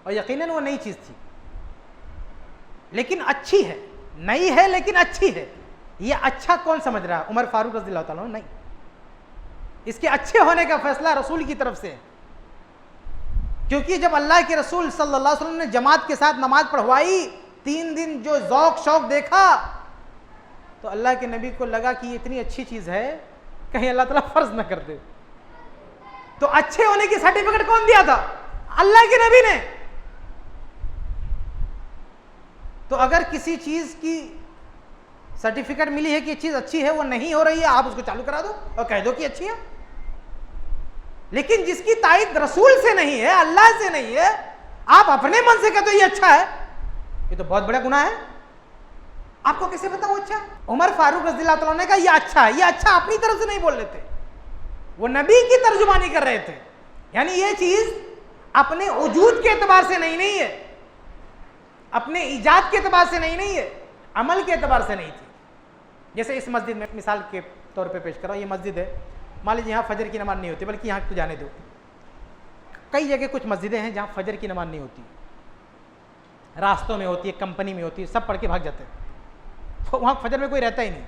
اور یقیناً وہ نئی چیز تھی لیکن اچھی ہے. نئی ہے لیکن اچھی ہے. یہ اچھا کون سمجھ رہا ہے؟ عمر فاروق رضی اللہ تعالیٰ عنہ نہیں. اس کے اچھے ہونے کا فیصلہ رسول کی طرف سے ہے, کیونکہ جب اللہ کے رسول صلی اللہ علیہ وسلم نے جماعت کے ساتھ نماز پڑھوائی, 3 دن جو ذوق شوق دیکھا تو اللہ کے نبی کو لگا کہ یہ اتنی اچھی چیز ہے کہیں اللہ تعالیٰ فرض نہ کر دے. تو اچھے ہونے کی سرٹیفکیٹ کون دیا تھا؟ اللہ کے نبی نے. تو اگر کسی چیز کی سرٹیفکیٹ ملی ہے کہ یہ چیز اچھی ہے, وہ نہیں ہو رہی ہے, آپ اس کو چالو کرا دو اور کہہ دو کہ اچھی ہے. لیکن جس کی تائید رسول سے نہیں ہے, اللہ سے نہیں ہے, آپ اپنے من سے کہتے ہو یہ اچھا ہے, یہ تو بہت بڑا گناہ ہے. آپ کو کیسے پتا وہ اچھا ہے؟ عمر فاروق رضی اللہ تعالیٰ نے کہا یہ اچھا ہے. یہ اچھا اپنی طرف سے نہیں بول رہے تھے, وہ نبی کی ترجمانی کر رہے تھے. یعنی یہ چیز اپنے وجود کے اعتبار سے نہیں ہے, اپنے ایجاد کے اعتبار سے نہیں ہے, عمل کے اعتبار سے نہیں تھی. جیسے اس مسجد میں مثال کے طور پہ پیش کر رہا ہوں, یہ مسجد ہے, مان لیجیے یہاں فجر کی نماز نہیں ہوتی, بلکہ یہاں تو جانے دو, کئی جگہ کچھ مسجدیں ہیں جہاں فجر کی نماز نہیں ہوتی, راستوں میں ہوتی ہے, کمپنی میں ہوتی ہے, سب پڑھ کے بھاگ جاتے ہیں, وہاں فجر میں کوئی رہتا ہی نہیں.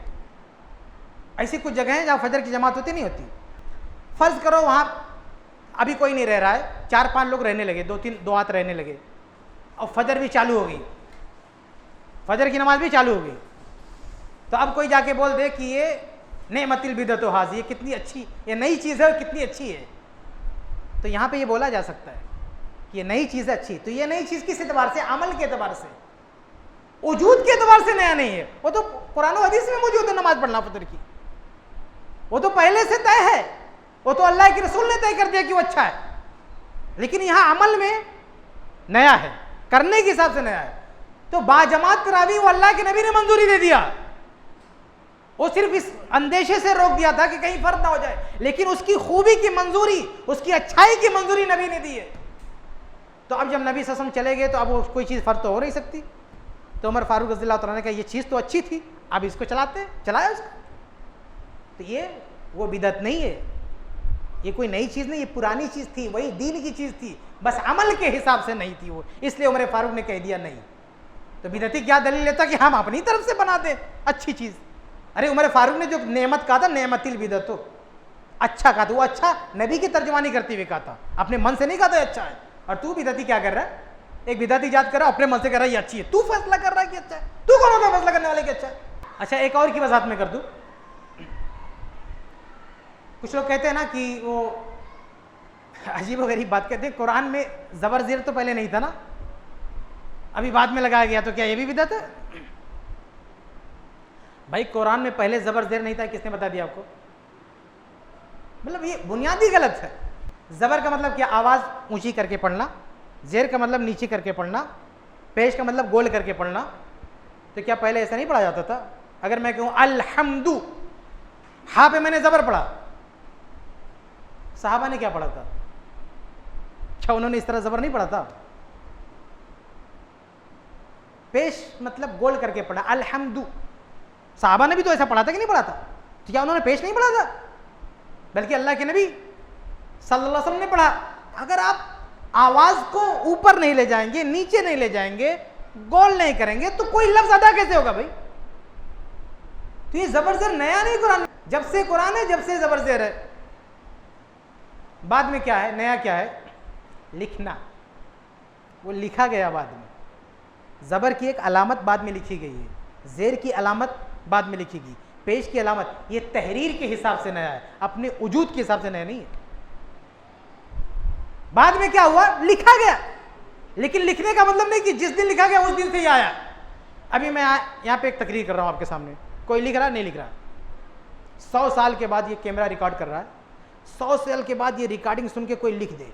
ایسی کچھ جگہ ہیں جہاں فجر کی جماعت ہوتی نہیں ہوتی. فرض کرو وہاں ابھی کوئی نہیں رہ رہا ہے, 4-5 لوگ رہنے لگے, 2 ہاتھ رہنے لگے, اور فجر بھی چالو ہو گئی, فجر کی نماز بھی چالو ہو گئی. تو اب کوئی جا کے بول دے کہ یہ نعمت البدعۃ ھذہ, یہ کتنی اچھی, یہ نئی چیز ہے اور کتنی اچھی ہے. تو یہاں پہ یہ بولا جا سکتا ہے کہ یہ نئی چیز ہے اچھی. تو یہ نئی چیز کس اعتبار سے؟ عمل کے اعتبار سے, وجود کے اعتبار سے نیا نہیں ہے. وہ تو قرآن و حدیث میں موجود ہے نماز پڑھنا فجر کی, وہ تو پہلے سے طے ہے, وہ تو اللہ کے رسول نے طے کر دیا کہ وہ اچھا ہے. لیکن یہاں عمل میں نیا ہے, کرنے کے حساب سے نیا ہے. تو باجماعت تراویح وہ اللہ کے نبی نے منظوری دے دیا, وہ صرف اس اندیشے سے روک دیا تھا کہ کہیں فرد نہ ہو جائے, لیکن اس کی خوبی کی منظوری, اس کی اچھائی کی منظوری نبی نے دی ہے. تو اب جب نبی صلی اللہ علیہ وسلم چلے گئے تو اب وہ کوئی چیز فرد تو ہو نہیں سکتی. تو عمر فاروق رضی اللہ عنہ نے کہا یہ چیز تو اچھی تھی, اب اس کو چلایا اس کو. تو یہ وہ بدعت نہیں ہے, یہ کوئی نئی چیز نہیں, یہ پرانی چیز تھی, وہی دین کی چیز تھی, بس عمل کے حساب سے نہیں تھی وہ, اس لیے عمر فاروق نے کہہ دیا نہیں. تو بدعتی کیا دلیل لیتا کہ ہم اپنی طرف سے بنا دیں اچھی چیز؟ ارے عمر فاروق نے جو نعمت کہا تھا, نعمت البدعۃ, اچھا کہا تھا, وہ اچھا نبی کی ترجمانی کرتے ہوئے کہا تھا, اپنے من سے نہیں کہا تھا اچھا ہے. اور تو بدعتی کیا کر رہا ہے؟ ایک بدعت ایجاد کر رہا ہے, اپنے من سے کر رہا ہے یہ اچھی ہے, تو فیصلہ کر رہا ہے کہ اچھا ہے. تو کون ہوتا ہے فیصلہ کرنے والے کہ اچھا ہے؟ اچھا ایک اور کی وضاحت میں کر دوں. کچھ لوگ کہتے ہیں نا کہ وہ عجیب و غریب بات کہتے ہیں, قرآن میں زبر زیر تو پہلے نہیں تھا نا, ابھی بعد میں لگایا گیا, تو کیا یہ بھی بدعت ہے؟ بھائی قرآن میں پہلے زبر زیر نہیں تھا, کس نے بتا دیا آپ کو؟ مطلب یہ بنیادی غلط ہے. زبر کا مطلب کیا؟ آواز اونچی کر کے پڑھنا. زیر کا مطلب نیچے کر کے پڑھنا. پیش کا مطلب گول کر کے پڑھنا. تو کیا پہلے ایسا نہیں پڑھا جاتا تھا؟ اگر میں کہوں الحمدو, ہاں پہ میں نے زبر پڑھا, صحابہ نے کیا پڑھا تھا؟ کیا انہوں نے اس طرح زبر نہیں پڑھا تھا؟ پیش مطلب گول کر کے پڑھا الحمدو. صحابہ نے بھی تو ایسا پڑھا تھا کہ نہیں پڑھا تھا؟ تو کیا انہوں نے پیش نہیں پڑھا تھا؟ بلکہ اللہ کے نبی صلی اللہ علیہ وسلم نے پڑھا. اگر آپ آواز کو اوپر نہیں لے جائیں گے, نیچے نہیں لے جائیں گے, گول نہیں کریں گے, تو کوئی لفظ ادا کیسے ہوگا بھائی؟ تو یہ زبر زیر نیا نہیں قرآن, جب سے قرآن ہے جب سے زبر زیر ہے. بعد میں کیا ہے؟ نیا کیا ہے؟ لکھنا. وہ لکھا گیا بعد میں. زبر کی ایک علامت بعد میں لکھی گئی ہے, زیر کی علامت بعد میں لکھی گئی, پیش کی علامت. یہ تحریر کے حساب سے نیا ہے, اپنے وجود کے حساب سے نیا نہیں ہے. بعد میں کیا ہوا؟ لکھا گیا. لیکن لکھنے کا مطلب نہیں کہ جس دن لکھا گیا اس دن سے یہ آیا. ابھی میں یہاں پہ ایک تقریر کر رہا ہوں آپ کے سامنے, کوئی لکھ رہا نہیں لکھ رہا. 100 سال کے بعد یہ کیمرہ ریکارڈ کر رہا ہے, 100 سال کے بعد یہ ریکارڈنگ سن کے کوئی لکھ دے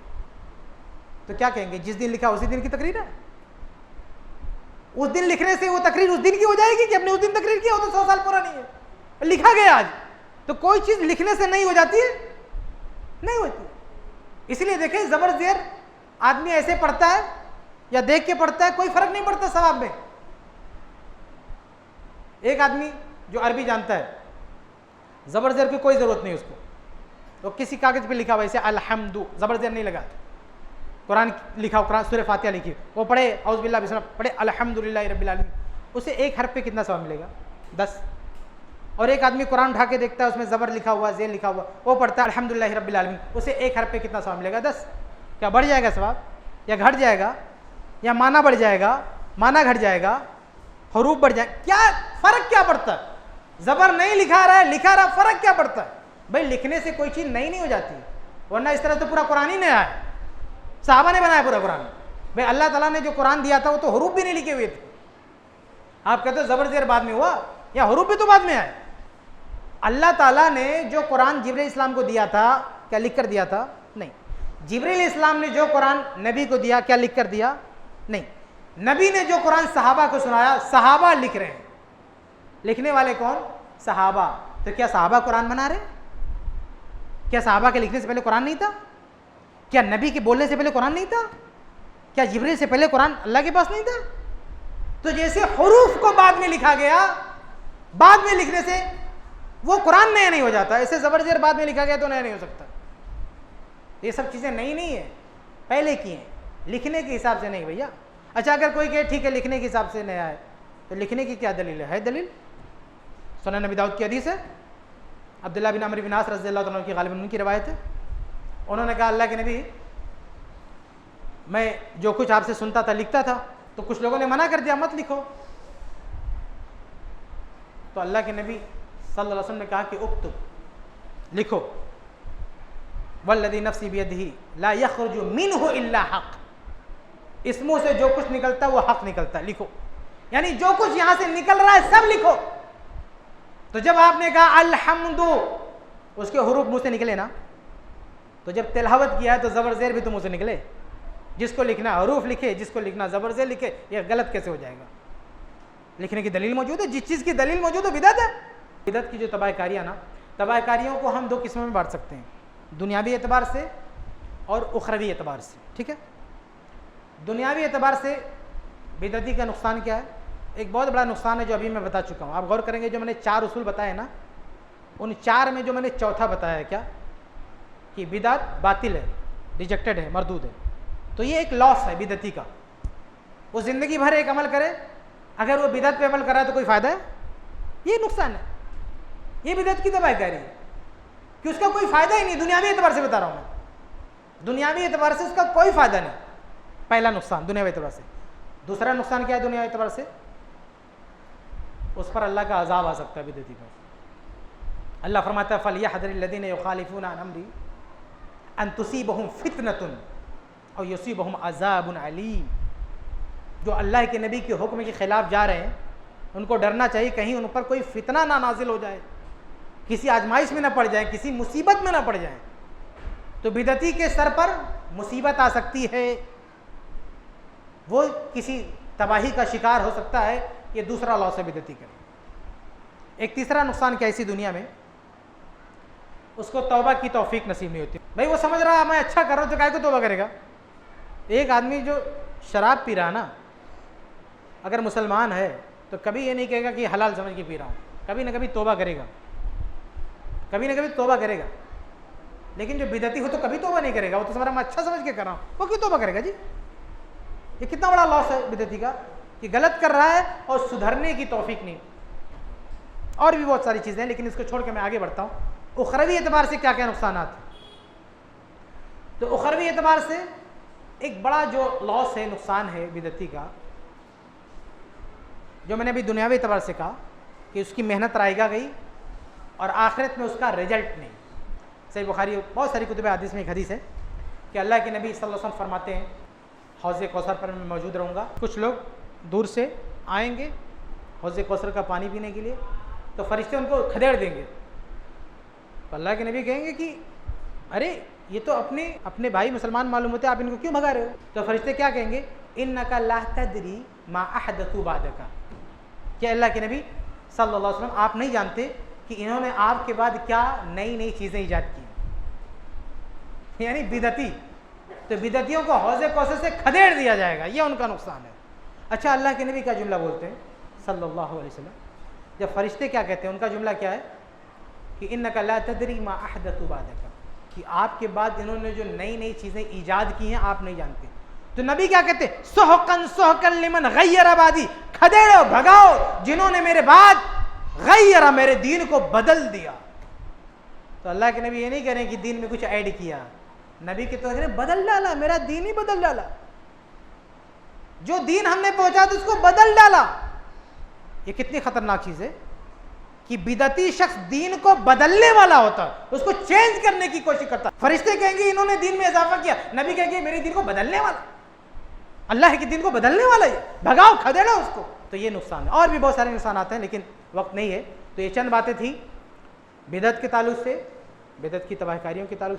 تو کیا کہیں گے؟ جس دن لکھا اسی دن کی تقریر ہے. اس دن لکھنے سے وہ تقریر اس دن کی ہو جائے گی کہ ہم نے اس دن تقریر کیا, وہ تو 100 سال پرانی ہے. لکھا گیا آج. تو کوئی چیز لکھنے سے نہیں ہو جاتی ہے, نہیں ہوتی. اس لیے دیکھیں زبر زیر آدمی ایسے پڑھتا ہے یا دیکھ کے پڑھتا ہے, کوئی فرق نہیں پڑتا ثواب میں. ایک آدمی جو عربی جانتا ہے, زبر زیر کی کوئی ضرورت نہیں اس کو, تو کسی کاغذ پہ لکھا ہوا ایسے الحمدو, زبر زیر نہیں لگا. قرآن لکھا ہو, قرآن سورہ فاتحہ لکھی, وہ پڑھے اعوذ باللہ بسم اللہ, پڑھے الحمدللہ رب العالمین, اسے ایک حرف پہ کتنا ثواب ملے گا؟ 10. اور ایک آدمی قرآن اٹھا کے دیکھتا ہے, اس میں زبر لکھا ہوا, زیر لکھا ہوا, وہ پڑھتا ہے الحمدللہ رب العالمین, اسے ایک حرف پہ کتنا ثواب ملے گا؟ 10. کیا بڑھ جائے گا ثواب یا گھٹ جائے گا؟ یا معنی بڑھ جائے گا, معنی گھٹ جائے گا, حروف بڑھ جائے گا؟ کیا فرق کیا پڑتا ہے؟ زبر نہیں لکھا رہا ہے, لکھا رہا, فرق کیا پڑتا ہے بھائی؟ لکھنے سے کوئی چیز نئی نہیں ہو جاتی, ورنہ اس طرح تو پورا قرآن ہی نیا ہے. صحابہ نے بنایا پورا قرآن بھائی. اللہ تعالیٰ نے جو قرآن دیا تھا وہ تو حروف بھی نہیں لکھے ہوئے تھے. آپ کہتے ہو زبر زیر بعد میں ہوا, یا حروف بھی تو بعد میں آئے. اللہ تعالیٰ نے جو قرآن جبرائیل اسلام کو دیا تھا, کیا لکھ کر دیا تھا؟ نہیں. جبرائیل اسلام نے جو قرآن نبی کو دیا, کیا لکھ کر دیا؟ نہیں. نبی نے جو قرآن صحابہ کو سنایا, صحابہ لکھ رہے ہیں. لکھنے والے کون؟ صحابہ. تو کیا صحابہ قرآن بنا رہے ہیں؟ کیا صحابہ کے لکھنے سے پہلے قرآن نہیں تھا؟ کیا نبی کے بولنے سے پہلے قرآن نہیں تھا؟ کیا جبرائیل سے پہلے قرآن اللہ کے پاس نہیں تھا؟ تو جیسے حروف کو بعد میں لکھا گیا, بعد میں لکھنے سے وہ قرآن نیا نہیں ہو جاتا, ایسے زبر زیر بعد میں لکھا گیا تو نیا نہیں ہو سکتا. یہ سب چیزیں نئی نہیں ہیں, پہلے کی ہیں, لکھنے کے حساب سے نہیں بھیا. اچھا اگر کوئی کہے ٹھیک ہے لکھنے کے حساب سے نیا ہے, تو لکھنے کی کیا دلیل ہے؟ دلیل سنن نبی داؤد کی حدیث ہے, عبداللہ بن عمرو بن عاص رضی اللہ عنہ کی, غالباً ان کی روایت ہے. انہوں نے کہا اللہ کے نبی میں جو کچھ آپ سے سنتا تھا لکھتا تھا, تو کچھ لوگوں نے منع کر دیا مت لکھو. تو اللہ کے نبی صلی اللہ علیہ وسلم نے کہا کہ اکتب, لکھو, والذی نفسی بیدہ لا یخرج منہ الا حق, اس منہ سے جو کچھ نکلتا ہے وہ حق نکلتا ہے, لکھو. یعنی جو کچھ یہاں سے نکل رہا ہے سب لکھو. تو جب آپ نے کہا الحمدو, اس کے حروف منہ سے نکلے نا, تو جب تلاوت کیا ہے تو زبر زیر بھی تو منہ سے نکلے. جس کو لکھنا حروف لکھے, جس کو لکھنا زبر زیر لکھے, یہ غلط کیسے ہو جائے گا؟ لکھنے کی دلیل موجود ہے. جس چیز کی دلیل موجود ہے بدعت ہے. بدعت کی جو تباہ کاریاں نا, تباہ کاریوں کو ہم 2 قسموں میں بانٹ سکتے ہیں, دنیاوی اعتبار سے اور اخروی اعتبار سے. ٹھیک ہے, دنیاوی اعتبار سے بدعتی کا نقصان کیا ہے؟ ایک بہت بڑا نقصان ہے جو ابھی میں بتا چکا ہوں. آپ غور کریں گے, جو میں نے 4 اصول بتائے نا, ان 4 میں جو میں نے چوتھا بتایا ہے کیا, کہ بدعت باطل ہے, ریجیکٹڈ ہے, مردود ہے. تو یہ ایک لاس ہے بدعتی کا. وہ زندگی بھر ایک عمل کرے, اگر وہ بدعت پہ عمل کر رہا ہے تو کوئی فائدہ ہے؟ یہ نقصان ہے. یہ بدعت کی تباہ کاری ہے کہ اس کا کوئی فائدہ ہی نہیں. دنیاوی اعتبار سے بتا رہا ہوں میں, دنیاوی اعتبار سے اس کا کوئی فائدہ نہیں. پہلا نقصان دنیاوی اعتبار سے. دوسرا نقصان کیا ہے دنیاوی اعتبار سے؟ اس پر اللہ کا عذاب آ سکتا ہے بدعتی پر. اللہ فرماتا ہے فَلْيَحْذَرِ الَّذِينَ يُخَالِفُونَ عَنْ أَمْرِهِ أَن تُصِيبَهُمْ فِتْنَةٌ أَوْ يُصِيبَهُمْ عَذَابٌ عَلِيمٌ. جو اللہ کے نبی کے حکم کے خلاف جا رہے ہیں ان کو ڈرنا چاہیے کہیں ان پر کوئی فتنہ نہ نازل ہو جائے, کسی آزمائش میں نہ پڑ جائیں, کسی مصیبت میں نہ پڑ جائیں. تو بدعتی کے سر پر مصیبت آ سکتی ہے, وہ کسی تباہی کا شکار ہو سکتا ہے, یہ دوسرا لاس ہے بدعتی کا. ایک تیسرا نقصان کیا اسی دنیا میں, اس کو توبہ کی توفیق نصیب نہیں ہوتی. بھائی وہ سمجھ رہا میں اچھا کر رہا ہوں تو کائے کو توبہ کرے گا. ایک آدمی جو شراب پی رہا نا, اگر مسلمان ہے تو کبھی یہ نہیں کہے گا کہ حلال سمجھ کے پی رہا ہوں, کبھی نہ کبھی توبہ کرے گا, کبھی نہ کبھی توبہ کرے گا. لیکن جو بدعتی ہو تو کبھی توبہ نہیں کرے گا, وہ تو سمجھ رہا میں اچھا سمجھ کے کر رہا ہوں, وہ کیوں توبہ کرے گا جی. یہ کتنا بڑا لاس ہے بدعتی کا کہ غلط کر رہا ہے اور سدھرنے کی توفیق نہیں. اور بھی بہت ساری چیزیں ہیں لیکن اس کو چھوڑ کے میں آگے بڑھتا ہوں. اخروی اعتبار سے کیا کیا نقصانات ہیں. تو اخروی اعتبار سے ایک بڑا جو لاس ہے, نقصان ہے بدعتی کا, جو میں نے ابھی دنیاوی اعتبار سے کہا کہ اس کی محنت رائگاں گئی اور آخرت میں اس کا رزلٹ نہیں. صحیح بخاری بہت ساری کتب حدیث میں ایک حدیث ہے کہ اللہ کے نبی صلی اللہ علیہ وسلم فرماتے ہیں حوض کوثر پر میں موجود رہوں گا, کچھ لوگ دور سے آئیں گے حوض کوثر کا پانی پینے کے لیے, تو فرشتے ان کو کھدیڑ دیں گے. تو اللہ کے نبی کہیں گے کہ ارے یہ تو اپنے بھائی مسلمان معلوم ہوتے ہیں, آپ ان کو کیوں بھگا رہے ہو. تو فرشتے کیا کہیں گے, انک لا تدری ما احدثوا بعدک, کہ اللہ کے نبی صلی اللہ علیہ وسلم آپ نہیں جانتے کہ انہوں نے آپ کے بعد کیا نئی نئی چیزیں ایجاد کی. یعنی بدعتی, تو بدعتیوں کو حوض کوثر سے کھدیڑ دیا جائے گا, یہ ان کا نقصان ہے. اچھا اللہ کے نبی کیا جملہ بولتے ہیں صلی اللہ علیہ وسلم, جب فرشتے کیا کہتے ہیں ان کا جملہ کیا ہے کہ انک لا تدری ما احدثوا بعدک, کہ آپ کے بعد انہوں نے جو نئی نئی چیزیں ایجاد کی ہیں آپ نہیں جانتے. تو نبی کیا کہتے ہیں, سحقن سحقن لمن غیر بعدی, کھدیڑو بھگاؤ جنہوں نے میرے بعد غیر میرے دین کو بدل دیا. تو اللہ کے نبی یہ نہیں کہہ رہے کہ دین میں کچھ ایڈ کیا, نبی کے تو کہہ رہے بدل ڈالا, میرا دین ہی بدل ڈالا, جو دین ہم نے پہنچا تو اس کو بدل ڈالا. یہ کتنی خطرناک چیز ہے کہ بدعتی شخص دین کو بدلنے والا ہوتا, اس کو چینج کرنے کی کوشش کرتا. فرشتے کہیں گے انہوں نے دین میں اضافہ کیا, نبی کہیں گے میرے دین کو بدلنے والا, اللہ کے دین کو بدلنے والا, یہ بھگاؤ کھدیڑو اس کو. تو یہ نقصان ہے. اور بھی بہت سارے نقصانات ہیں لیکن وقت نہیں ہے. تو یہ چند باتیں تھیں بدعت کے تعلق سے, بدعت کی تباہ کاریوں کے تعلق سے.